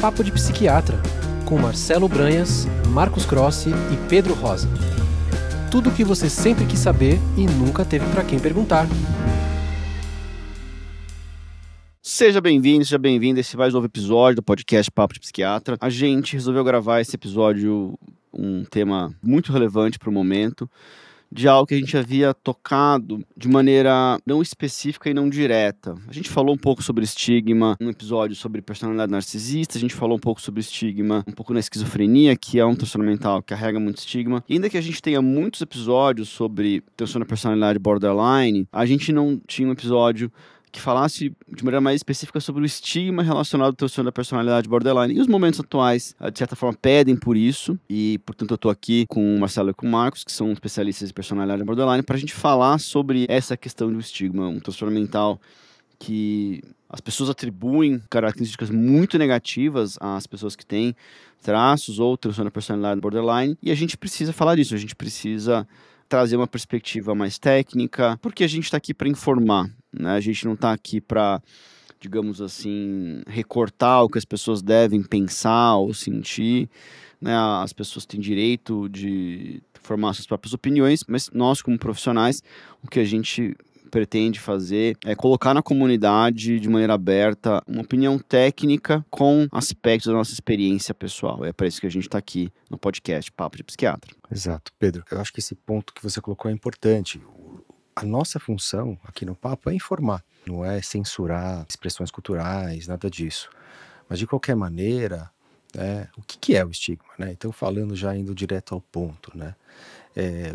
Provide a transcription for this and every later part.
Papo de Psiquiatra, com Marcelo Branhas, Marcos Crossi e Pedro Rosa. Tudo o que você sempre quis saber e nunca teve para quem perguntar. Seja bem-vindo, seja bem-vinda a esse mais novo episódio do podcast Papo de Psiquiatra. A gente resolveu gravar esse episódio, um tema muito relevante para o momento, de algo que a gente havia tocado de maneira não específica e não direta. A gente falou um pouco sobre estigma, um episódio sobre personalidade narcisista, a gente falou um pouco sobre estigma, um pouco na esquizofrenia, que é um transtorno mental que carrega muito estigma. E ainda que a gente tenha muitos episódios sobre transtorno de personalidade borderline, a gente não tinha um episódio que falasse de maneira mais específica sobre o estigma relacionado ao transtorno da personalidade borderline. E os momentos atuais, de certa forma, pedem por isso. E, portanto, eu estou aqui com o Marcelo e com o Marcos, que são especialistas em personalidade borderline, para a gente falar sobre essa questão do estigma, um transtorno mental que as pessoas atribuem características muito negativas às pessoas que têm traços ou transtorno da personalidade borderline. E a gente precisa falar disso, a gente precisa trazer uma perspectiva mais técnica, porque a gente está aqui para informar, né? A gente não está aqui para, digamos assim, recortar o que as pessoas devem pensar ou sentir, né? As pessoas têm direito de formar suas próprias opiniões, mas nós, como profissionais, o que a gente pretende fazer é colocar na comunidade, de maneira aberta, uma opinião técnica com aspectos da nossa experiência pessoal. É para isso que a gente está aqui no podcast Papo de Psiquiatra. Exato. Pedro, eu acho que esse ponto que você colocou é importante. A nossa função aqui no Papo é informar, não é censurar expressões culturais, nada disso. Mas, de qualquer maneira, o que é o estigma, né? Então, falando já indo direto ao ponto, né?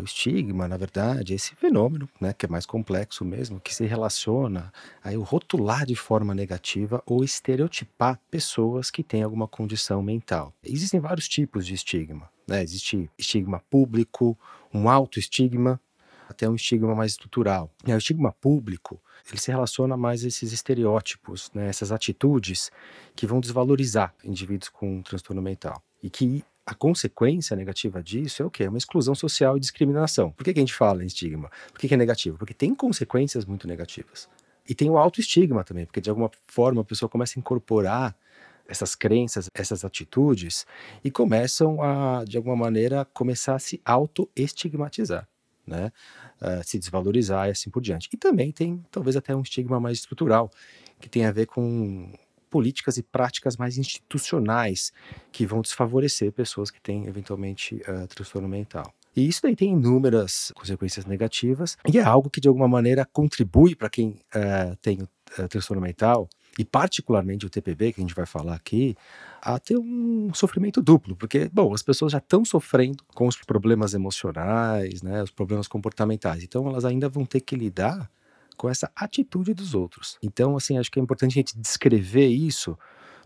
O estigma, na verdade, é esse fenômeno, né, que é mais complexo mesmo, que se relaciona a rotular de forma negativa ou estereotipar pessoas que têm alguma condição mental. Existem vários tipos de estigma, né? Existe estigma público, um autoestigma, até um estigma mais estrutural. O estigma público, ele se relaciona mais a esses estereótipos, né, essas atitudes que vão desvalorizar indivíduos com transtorno mental. E que a consequência negativa disso é o quê? É uma exclusão social e discriminação. Por que a gente fala em estigma? Por que é negativo? Porque tem consequências muito negativas. E tem o autoestigma também, porque de alguma forma a pessoa começa a incorporar essas crenças, essas atitudes e começam a, de alguma maneira, começar a se auto-estigmatizar, né? Se desvalorizar e assim por diante. E também tem talvez até um estigma mais estrutural, que tem a ver com políticas e práticas mais institucionais que vão desfavorecer pessoas que têm eventualmente transtorno mental. E isso daí tem inúmeras consequências negativas e é algo que de alguma maneira contribui para quem tem transtorno mental, e particularmente o TPB, que a gente vai falar aqui, a ter um sofrimento duplo, porque, bom, as pessoas já estão sofrendo com os problemas emocionais, né, os problemas comportamentais, então elas ainda vão ter que lidar com essa atitude dos outros. Então, assim, acho que é importante a gente descrever isso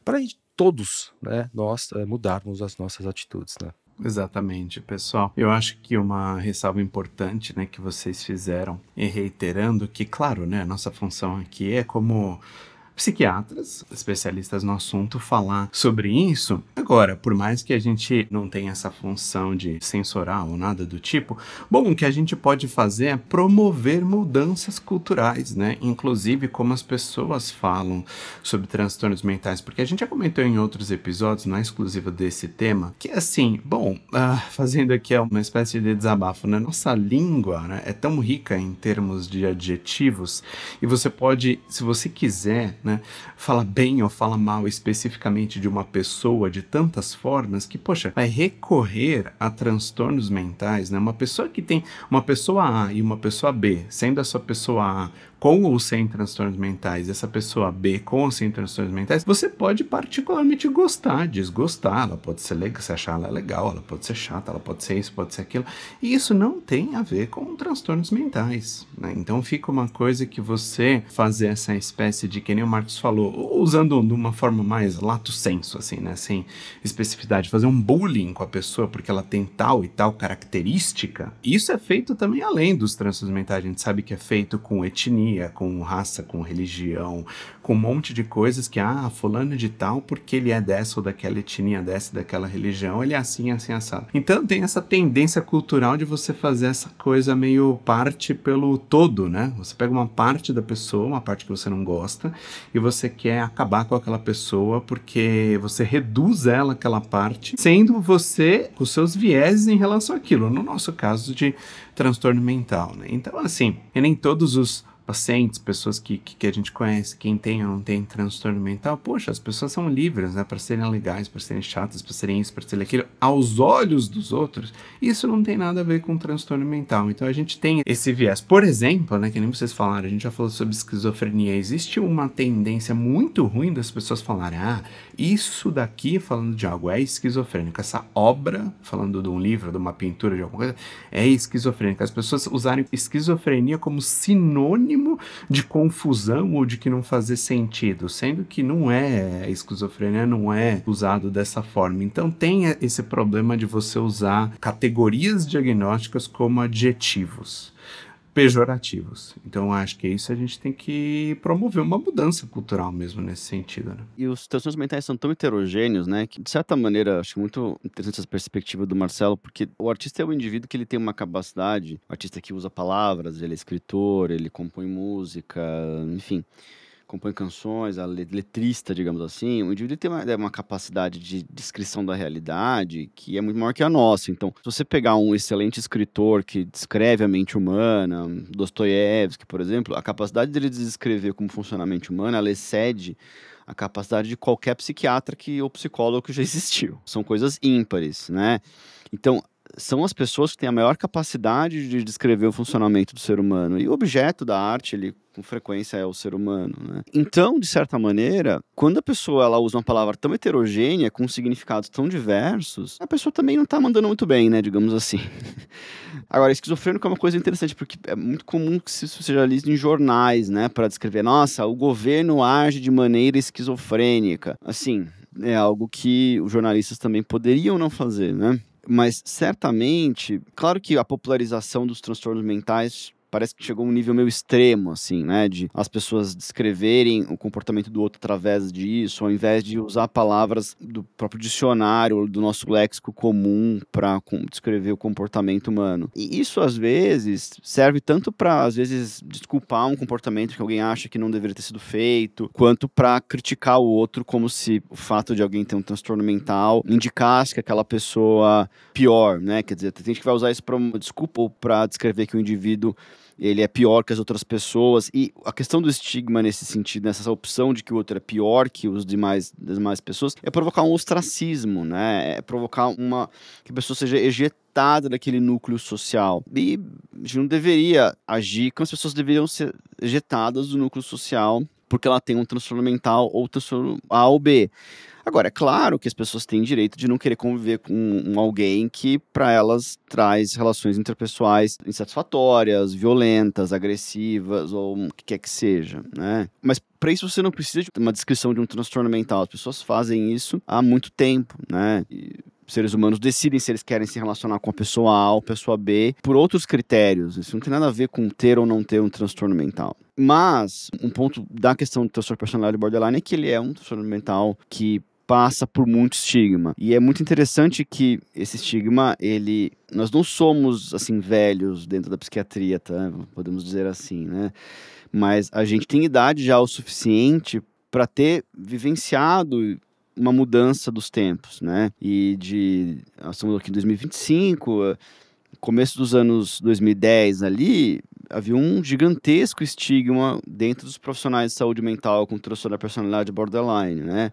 para todos, né, nós mudarmos as nossas atitudes, né? Exatamente, pessoal. Eu acho que uma ressalva importante, né, que vocês fizeram, e reiterando que, claro, né, a nossa função aqui é como psiquiatras, especialistas no assunto, falar sobre isso. Agora, por mais que a gente não tenha essa função de censurar ou nada do tipo, bom, o que a gente pode fazer é promover mudanças culturais, né? Inclusive como as pessoas falam sobre transtornos mentais, porque a gente já comentou em outros episódios, não é exclusivo desse tema, que assim, bom, fazendo aqui uma espécie de desabafo, né? Nossa língua, né, é tão rica em termos de adjetivos, e você pode, se você quiser, né, fala bem ou fala mal especificamente de uma pessoa de tantas formas que, poxa, vai recorrer a transtornos mentais, né? Uma pessoa que tem uma pessoa A e uma pessoa B, sendo essa pessoa A com ou sem transtornos mentais, essa pessoa B com ou sem transtornos mentais, você pode particularmente gostar, desgostar, ela pode ser legal, você achar ela legal, ela pode ser chata, ela pode ser isso, pode ser aquilo, e isso não tem a ver com transtornos mentais, né? Então fica uma coisa que você fazer essa espécie de, que nem o Marcos falou, usando de uma forma mais lato sensu, assim, né, sem especificidade, fazer um bullying com a pessoa porque ela tem tal e tal característica, isso é feito também além dos transtornos mentais, a gente sabe que é feito com etnia, etnia, com raça, com religião, com um monte de coisas que, fulano de tal, porque ele é dessa ou daquela etnia, dessa daquela religião, ele é assim, assim, assado. Então tem essa tendência cultural de você fazer essa coisa meio parte pelo todo, né? Você pega uma parte da pessoa, uma parte que você não gosta, e você quer acabar com aquela pessoa porque você reduz ela, aquela parte, sendo você com seus vieses em relação àquilo. No nosso caso de transtorno mental, né? Então, assim, e nem todos os pacientes, pessoas que a gente conhece, quem tem ou não tem transtorno mental, poxa, as pessoas são livres, né, para serem legais, para serem chatas, para serem isso, para serem aquilo, aos olhos dos outros. Isso não tem nada a ver com transtorno mental. Então a gente tem esse viés. Por exemplo, né, que nem vocês falaram, a gente já falou sobre esquizofrenia. Existe uma tendência muito ruim das pessoas falarem, isso daqui, falando de algo, é esquizofrênico. Essa obra, falando de um livro, de uma pintura, de alguma coisa, é esquizofrênica. As pessoas usarem esquizofrenia como sinônimo de confusão ou de que não fazer sentido, sendo que não é, a esquizofrenia não é usado dessa forma. Então tem esse problema de você usar categorias diagnósticas como adjetivos pejorativos. Então acho que isso a gente tem que promover uma mudança cultural mesmo nesse sentido, né? E os transtornos mentais são tão heterogêneos, né, que de certa maneira acho muito interessante essa perspectiva do Marcelo, porque o artista é um indivíduo que ele tem uma capacidade, o artista que usa palavras, ele é escritor, ele compõe música, enfim, compõe canções, a letrista, digamos assim. O indivíduo tem uma capacidade de descrição da realidade que é muito maior que a nossa. Então, se você pegar um excelente escritor que descreve a mente humana, Dostoiévski, por exemplo, a capacidade dele de descrever como funciona a mente humana, ela excede a capacidade de qualquer psiquiatra ou psicólogo que já existiu. São coisas ímpares, né? Então, são as pessoas que têm a maior capacidade de descrever o funcionamento do ser humano. E o objeto da arte, ele, com frequência, é o ser humano, né? Então, de certa maneira, quando a pessoa ela usa uma palavra tão heterogênea, com significados tão diversos, a pessoa também não está mandando muito bem, né? Digamos assim. Agora, esquizofrênico é uma coisa interessante, porque é muito comum que isso seja lido em jornais, né? Para descrever, nossa, o governo age de maneira esquizofrênica. Assim, é algo que os jornalistas também poderiam não fazer, né? Mas, certamente, claro que a popularização dos transtornos mentais parece que chegou a um nível meio extremo, assim, né? De as pessoas descreverem o comportamento do outro através disso, ao invés de usar palavras do próprio dicionário, do nosso léxico comum para descrever o comportamento humano. E isso, às vezes, serve tanto para, às vezes, desculpar um comportamento que alguém acha que não deveria ter sido feito, quanto para criticar o outro como se o fato de alguém ter um transtorno mental indicasse que aquela pessoa pior, né? Quer dizer, tem gente que vai usar isso para uma desculpa ou para descrever que o indivíduo ele é pior que as outras pessoas, e a questão do estigma nesse sentido, nessa opção de que o outro é pior que as demais pessoas, é provocar um ostracismo, né? É provocar que a pessoa seja ejetada daquele núcleo social. E a gente não deveria agir como as pessoas deveriam ser ejetadas do núcleo social porque ela tem um transtorno mental ou transtorno A ou B. Agora, é claro que as pessoas têm direito de não querer conviver com alguém que, para elas, traz relações interpessoais insatisfatórias, violentas, agressivas, ou o que quer que seja, né? Mas, para isso, você não precisa de uma descrição de um transtorno mental. As pessoas fazem isso há muito tempo, né? E seres humanos decidem se eles querem se relacionar com a pessoa A ou a pessoa B por outros critérios. Isso não tem nada a ver com ter ou não ter um transtorno mental. Mas, um ponto da questão do transtorno de personalidade borderline é que ele é um transtorno mental que passa por muito estigma. E é muito interessante que esse estigma, nós não somos, assim, velhos dentro da psiquiatria, tá? Podemos dizer assim, né? Mas a gente tem idade já o suficiente para ter vivenciado uma mudança dos tempos, né? Nós estamos aqui em 2025, começo dos anos 2010 ali, havia um gigantesco estigma dentro dos profissionais de saúde mental com transtorno da personalidade borderline, né?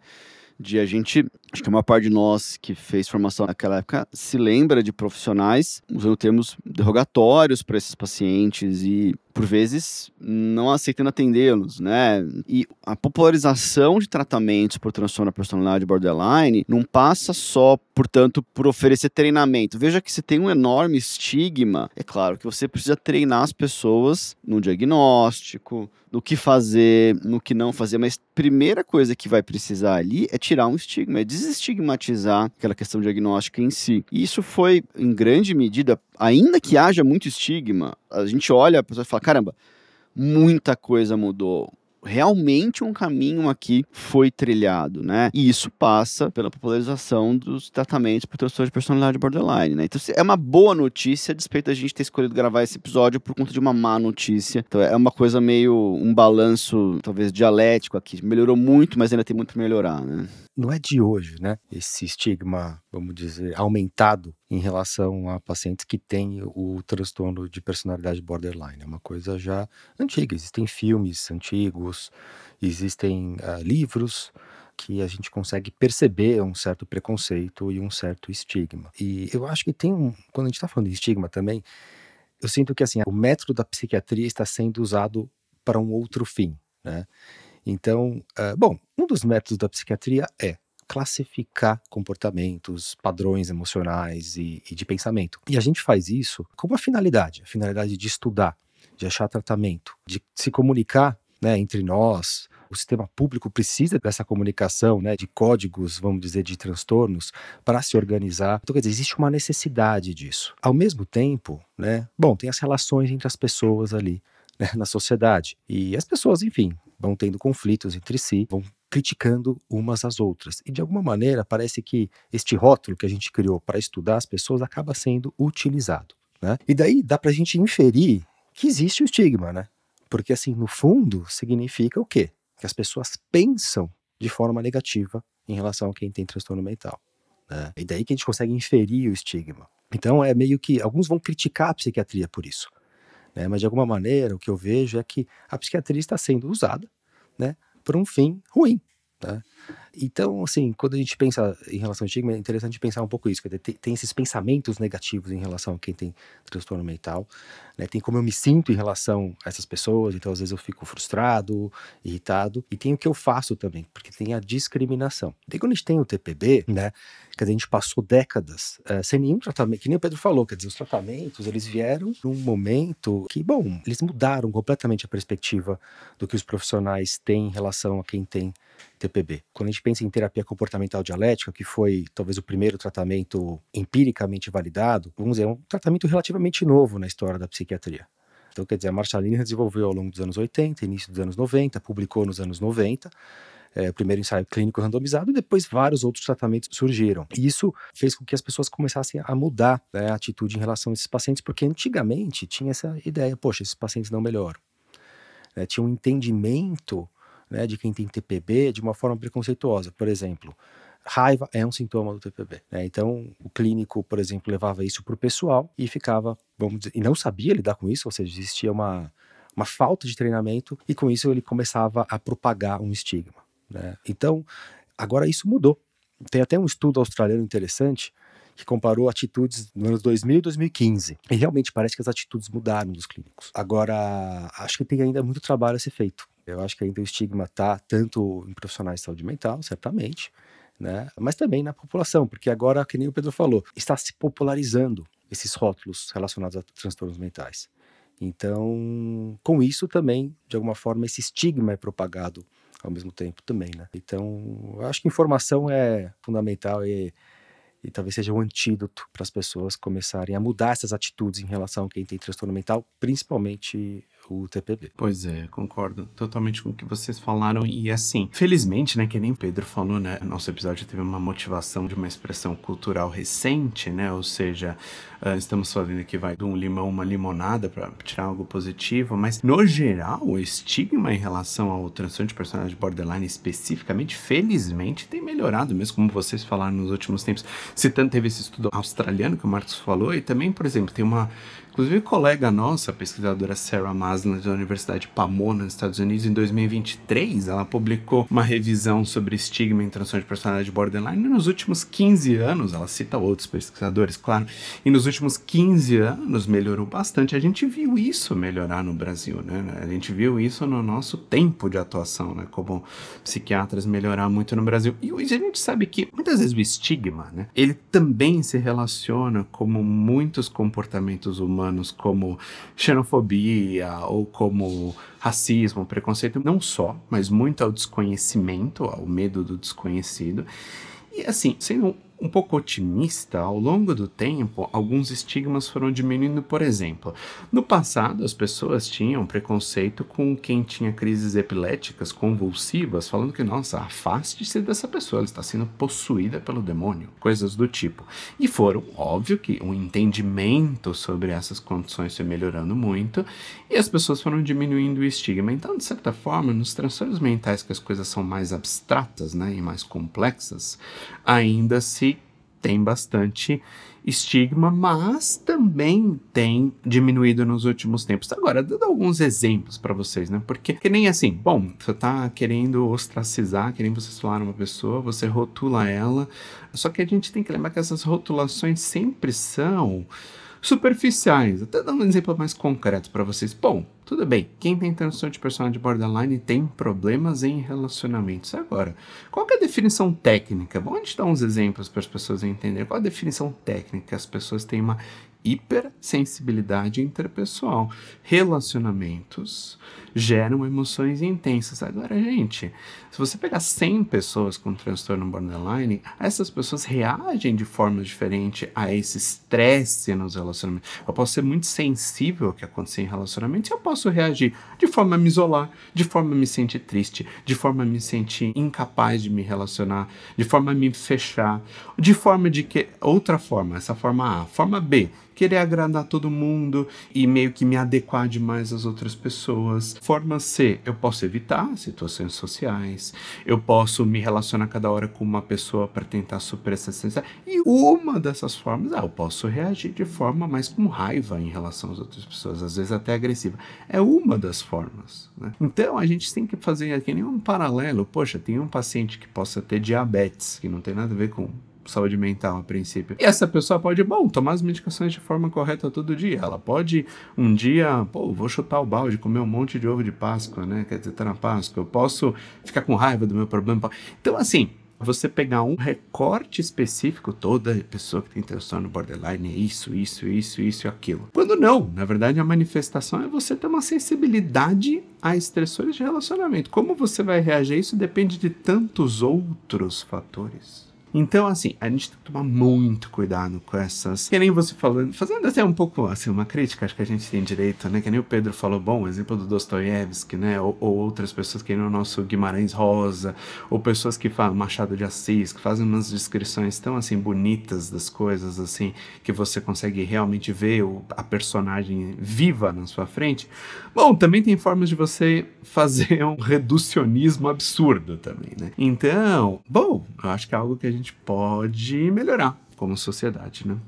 Acho que a maior parte de nós que fez formação naquela época se lembra de profissionais usando termos derrogatórios para esses pacientes e, por vezes, não aceitando atendê-los, né? E a popularização de tratamentos por transtorno da personalidade borderline não passa só, portanto, por oferecer treinamento. Veja que se tem um enorme estigma, é claro que você precisa treinar as pessoas no diagnóstico, no que fazer, no que não fazer, mas a primeira coisa que vai precisar ali é tirar um estigma, é desestigmatizar aquela questão diagnóstica em si. E isso foi, em grande medida, ainda que haja muito estigma, a gente olha, a pessoa fala, caramba, muita coisa mudou. Realmente um caminho aqui foi trilhado, né? E isso passa pela popularização dos tratamentos por transtorno de personalidade borderline, né? Então é uma boa notícia, a despeito da gente ter escolhido gravar esse episódio por conta de uma má notícia. Então é uma coisa meio, um balanço, talvez, dialético aqui. Melhorou muito, mas ainda tem muito pra melhorar, né? Não é de hoje, né? Esse estigma, vamos dizer, aumentado em relação a pacientes que têm o transtorno de personalidade borderline. É uma coisa já antiga. Existem filmes antigos, existem livros que a gente consegue perceber um certo preconceito e um certo estigma. E eu acho que quando a gente está falando de estigma também, eu sinto que assim, o método da psiquiatria está sendo usado para um outro fim, né? Então, um dos métodos da psiquiatria é classificar comportamentos, padrões emocionais e de pensamento. E a gente faz isso com uma finalidade, a finalidade de estudar, de achar tratamento, de se comunicar, né, entre nós. O sistema público precisa dessa comunicação, né, de códigos, vamos dizer, de transtornos, para se organizar. Então, quer dizer, existe uma necessidade disso. Ao mesmo tempo, né, tem as relações entre as pessoas ali, né, na sociedade. E as pessoas, enfim, vão tendo conflitos entre si, vão criticando umas às outras. E de alguma maneira parece que este rótulo que a gente criou para estudar as pessoas acaba sendo utilizado, né? E daí dá para a gente inferir que existe o estigma, né? Porque assim, no fundo, significa o quê? Que as pessoas pensam de forma negativa em relação a quem tem transtorno mental, né? E daí que a gente consegue inferir o estigma. Então é meio que, alguns vão criticar a psiquiatria por isso, né? Mas de alguma maneira o que eu vejo é que a psiquiatria está sendo usada, né, por um fim ruim, né? Então, assim, quando a gente pensa em relação ao estigma, é interessante pensar um pouco isso, que tem esses pensamentos negativos em relação a quem tem transtorno mental, né? Tem como eu me sinto em relação a essas pessoas, então às vezes eu fico frustrado, irritado, e tem o que eu faço também, porque tem a discriminação. Daí quando a gente tem o TPB, né, quer dizer, a gente passou décadas sem nenhum tratamento, que nem o Pedro falou, quer dizer, os tratamentos, eles vieram num momento que, eles mudaram completamente a perspectiva do que os profissionais têm em relação a quem tem TPB. Quando a gente pensa em terapia comportamental dialética, que foi talvez o primeiro tratamento empiricamente validado, vamos dizer, é um tratamento relativamente novo na história da psiquiatria. Então, quer dizer, a Marshalline desenvolveu ao longo dos anos 80, início dos anos 90, publicou nos anos 90, o primeiro ensaio clínico randomizado, e depois vários outros tratamentos surgiram. E isso fez com que as pessoas começassem a mudar, né, a atitude em relação a esses pacientes, porque antigamente tinha essa ideia, poxa, esses pacientes não melhoram. Tinha um entendimento, né, de quem tem TPB de uma forma preconceituosa. Por exemplo, raiva é um sintoma do TPB, né? Então o clínico, por exemplo, levava isso para o pessoal e ficava, vamos dizer, e não sabia lidar com isso, ou seja, existia uma falta de treinamento, e com isso ele começava a propagar um estigma, né? Então agora isso mudou. Tem até um estudo australiano interessante que comparou atitudes nos anos 2000 e 2015. E realmente parece que as atitudes mudaram dos clínicos. Agora, acho que tem ainda muito trabalho a ser feito. Eu acho que ainda o estigma está tanto em profissionais de saúde mental, certamente, né, mas também na população, porque agora, que nem o Pedro falou, está se popularizando esses rótulos relacionados a transtornos mentais. Então, com isso também, de alguma forma, esse estigma é propagado ao mesmo tempo também, né? Então, eu acho que informação é fundamental e talvez seja um antídoto para as pessoas começarem a mudar essas atitudes em relação a quem tem transtorno mental, principalmente o TPB. Pois é, concordo totalmente com o que vocês falaram. E assim, felizmente, né, que nem o Pedro falou, né, nosso episódio teve uma motivação de uma expressão cultural recente, né, ou seja, estamos falando aqui, de um limão, uma limonada para tirar algo positivo, mas no geral, o estigma em relação ao transtorno de personalidade borderline especificamente, felizmente, tem melhorado, mesmo como vocês falaram nos últimos tempos. Citando, teve esse estudo australiano que o Marcos falou, e também, por exemplo, tem uma, inclusive, colega nossa, a pesquisadora Sarah Masland, da Universidade de Pomona, nos Estados Unidos, em 2023, ela publicou uma revisão sobre estigma em transtorno de personalidade borderline. E nos últimos 15 anos, ela cita outros pesquisadores, claro, e nos últimos 15 anos melhorou bastante. A gente viu isso melhorar no Brasil, né? A gente viu isso no nosso tempo de atuação, né? Como psiquiatras, melhorar muito no Brasil. E hoje a gente sabe que, muitas vezes, o estigma, né, ele também se relaciona como muitos comportamentos humanos, como xenofobia ou como racismo, preconceito, não só, mas muito ao desconhecimento, ao medo do desconhecido. E assim, sendo um pouco otimista, ao longo do tempo, alguns estigmas foram diminuindo. Por exemplo, no passado as pessoas tinham preconceito com quem tinha crises epiléticas convulsivas, falando que, nossa, afaste-se dessa pessoa, ela está sendo possuída pelo demônio, coisas do tipo. E foram, óbvio que o entendimento sobre essas condições foi melhorando muito e as pessoas foram diminuindo o estigma. Então, de certa forma, nos transtornos mentais que as coisas são mais abstratas, né, e mais complexas, ainda se tem bastante estigma, mas também tem diminuído nos últimos tempos. Agora, dando alguns exemplos para vocês, né? Porque que nem assim, bom, você tá querendo ostracizar, querendo vocês falar uma pessoa, você rotula ela, só que a gente tem que lembrar que essas rotulações sempre são superficiais. Até dando um exemplo mais concreto para vocês. Bom, tudo bem, quem tem transtorno de personalidade borderline tem problemas em relacionamentos. Agora, qual que é a definição técnica? Bom, a gente dá uns exemplos para as pessoas entenderem. Qual a definição técnica? As pessoas têm uma hipersensibilidade interpessoal. Relacionamentos geram emoções intensas. Agora, gente, se você pegar 100 pessoas com transtorno borderline, essas pessoas reagem de forma diferente a esse estresse nos relacionamentos. Eu posso ser muito sensível ao que acontece em relacionamentos e eu posso reagir de forma a me isolar, de forma a me sentir triste, de forma a me sentir incapaz de me relacionar, de forma a me fechar, de forma de que... Outra forma, essa forma A. Forma B, querer agradar todo mundo e meio que me adequar demais às outras pessoas. Forma C, eu posso evitar situações sociais, eu posso me relacionar cada hora com uma pessoa para tentar superar essa sensação. E uma dessas formas, eu posso reagir de forma mais com raiva em relação às outras pessoas, às vezes até agressiva. É uma das formas, né? Então a gente tem que fazer aqui nenhum paralelo. Poxa, tem um paciente que possa ter diabetes, que não tem nada a ver com saúde mental a princípio. E essa pessoa pode, tomar as medicações de forma correta todo dia. Ela pode um dia, vou chutar o balde, comer um monte de ovo de Páscoa, né? Quer dizer, tá na Páscoa. Eu posso ficar com raiva do meu problema. Então, assim, você pegar um recorte específico, toda pessoa que tem transtorno borderline é isso e aquilo. Quando não, na verdade a manifestação é você ter uma sensibilidade a estressores de relacionamento. Como você vai reagir a isso depende de tantos outros fatores. Então, assim, a gente tem que tomar muito cuidado com essas... Que nem você falando, fazendo até um pouco, assim, uma crítica, acho que a gente tem direito, né? Que nem o Pedro falou, bom, exemplo do Dostoiévski, né? Ou outras pessoas que nem o nosso Guimarães Rosa, ou pessoas que falam Machado de Assis, que fazem umas descrições tão, assim, bonitas das coisas, assim, que você consegue realmente ver a personagem viva na sua frente. Bom, também tem formas de você fazer um reducionismo absurdo também, né? Então, bom, eu acho que é algo que a gente pode melhorar como sociedade, né?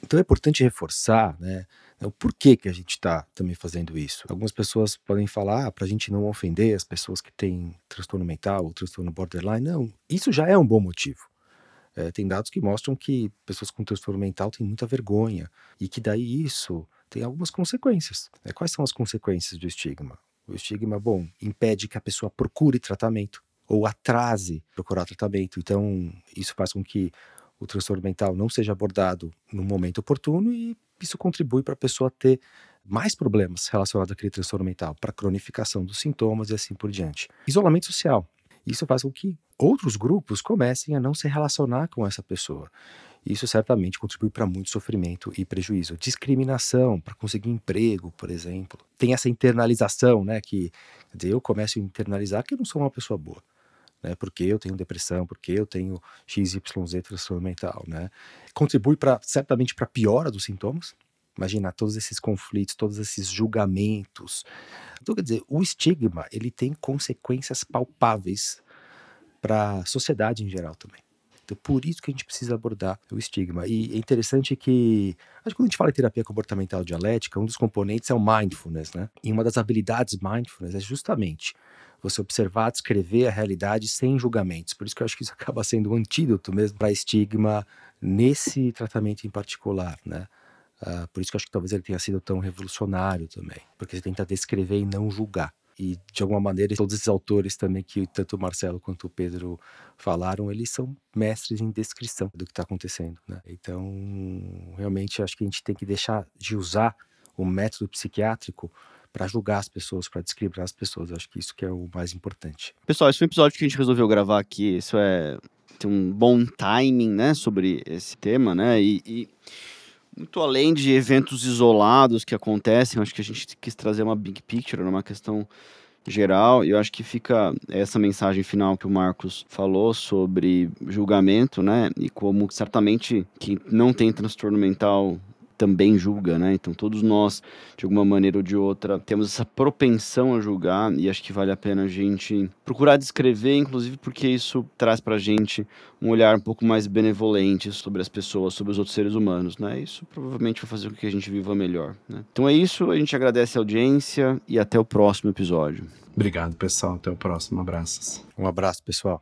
Então é importante reforçar, né, o porquê que a gente está também fazendo isso. Algumas pessoas podem falar para a gente não ofender as pessoas que têm transtorno mental ou transtorno borderline. Não, isso já é um bom motivo. Tem dados que mostram que pessoas com transtorno mental têm muita vergonha e que daí isso tem algumas consequências. Quais são as consequências do estigma? O estigma, impede que a pessoa procure tratamento ou atrase procurar tratamento. Então, isso faz com que o transtorno mental não seja abordado no momento oportuno e isso contribui para a pessoa ter mais problemas relacionados àquele transtorno mental, para a cronificação dos sintomas e assim por diante. Isolamento social. Isso faz com que outros grupos comecem a não se relacionar com essa pessoa. Isso certamente contribui para muito sofrimento e prejuízo. Discriminação para conseguir emprego, por exemplo. Tem essa internalização, né? Que, quer dizer, eu começo a internalizar que eu não sou uma pessoa boa. Né, porque eu tenho depressão, porque eu tenho XYZ transtorno mental, né? Contribui certamente para a piora dos sintomas. Imagina todos esses conflitos, todos esses julgamentos. Então, quer dizer, o estigma ele tem consequências palpáveis para a sociedade em geral também. Então, por isso que a gente precisa abordar o estigma. E é interessante que, acho que quando a gente fala em terapia comportamental dialética, um dos componentes é o mindfulness, né? E uma das habilidades mindfulness é justamente você observar, descrever a realidade sem julgamentos. Por isso que eu acho que isso acaba sendo um antídoto mesmo para estigma nesse tratamento em particular, né? Por isso que eu acho que talvez ele tenha sido tão revolucionário também, porque você tenta descrever e não julgar. E, de alguma maneira, todos esses autores também que tanto o Marcelo quanto o Pedro falaram, eles são mestres em descrição do que está acontecendo, né? Então, realmente, acho que a gente tem que deixar de usar o método psiquiátrico para julgar as pessoas, para discriminar as pessoas. Acho que isso que é o mais importante. Pessoal, esse foi um episódio que a gente resolveu gravar aqui. Isso é ter um bom timing, né, sobre esse tema, né, e muito além de eventos isolados que acontecem, eu acho que a gente quis trazer uma big picture, uma questão geral, e eu acho que fica essa mensagem final que o Marcos falou sobre julgamento, né, e como certamente quem não tem transtorno mental também julga, né, então todos nós, de alguma maneira ou de outra, temos essa propensão a julgar, e acho que vale a pena a gente procurar descrever, inclusive porque isso traz pra gente um olhar um pouco mais benevolente sobre as pessoas, sobre os outros seres humanos, né, isso provavelmente vai fazer com que a gente viva melhor, né. Então é isso, a gente agradece a audiência e até o próximo episódio. Obrigado, pessoal. Até o próximo. Abraços. Um abraço, pessoal.